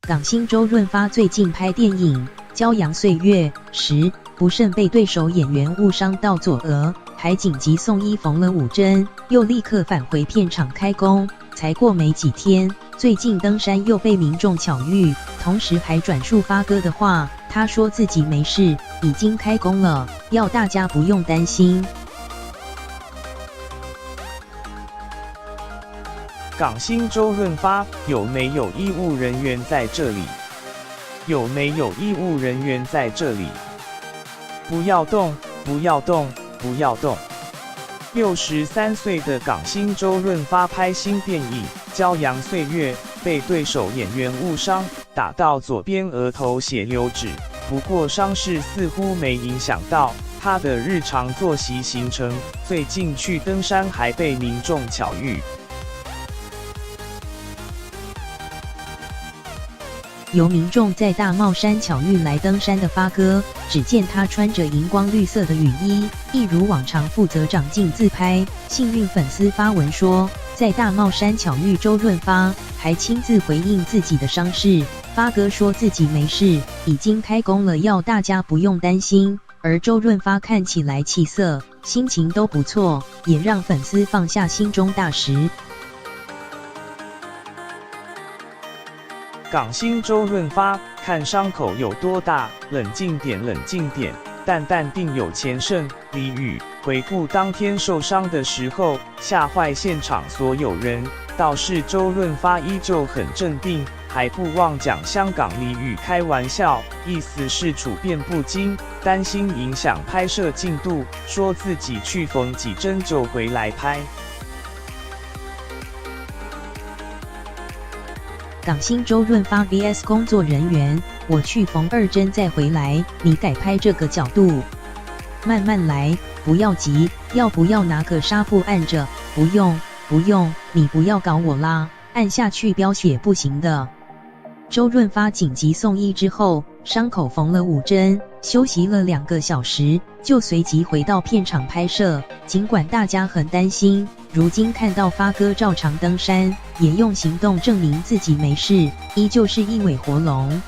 港星周润发最近拍电影《骄阳岁月》时，不慎被对手演员误伤到左额，还紧急送医缝了5针，又立刻返回片场开工。才过没几天，最近登山又被民众巧遇，同时还转述发哥的话，他说自己没事，已经开工了，要大家不用担心。港星周润发有没有医务人员在这里？有没有医务人员在这里？不要动，不要动，不要动！63岁的港星周润发拍新电影《骄阳岁月》，被对手演员误伤，打到左边额头血流止。不过伤势似乎没影响到他的日常作息行程，最近去登山还被民众巧遇。由民众在大帽山巧遇来登山的发哥，只见他穿着荧光绿色的雨衣，一如往常负责长镜自拍。幸运粉丝发文说，在大帽山巧遇周润发，还亲自回应自己的伤势。发哥说自己没事，已经开工了，要大家不用担心。而周润发看起来气色、心情都不错，也让粉丝放下心中大石。港星周润发看伤口有多大，冷静点，冷静点，淡定有钱剩。李宇回顾当天受伤的时候，吓坏现场所有人，倒是周润发依旧很镇定，还不忘讲香港李宇开玩笑，意思是处变不惊，担心影响拍摄进度，说自己去缝几针就回来拍。港星周润发 vs 工作人员，我去缝2针再回来，你改拍这个角度，慢慢来，不要急，要不要拿个纱布按着？不用，不用，你不要搞我啦，按下去飙血不行的。周润发紧急送医之后，伤口缝了5针，休息了2个小时，就随即回到片场拍摄。尽管大家很担心，如今看到发哥照常登山，也用行动证明自己没事，依旧是一尾活龙。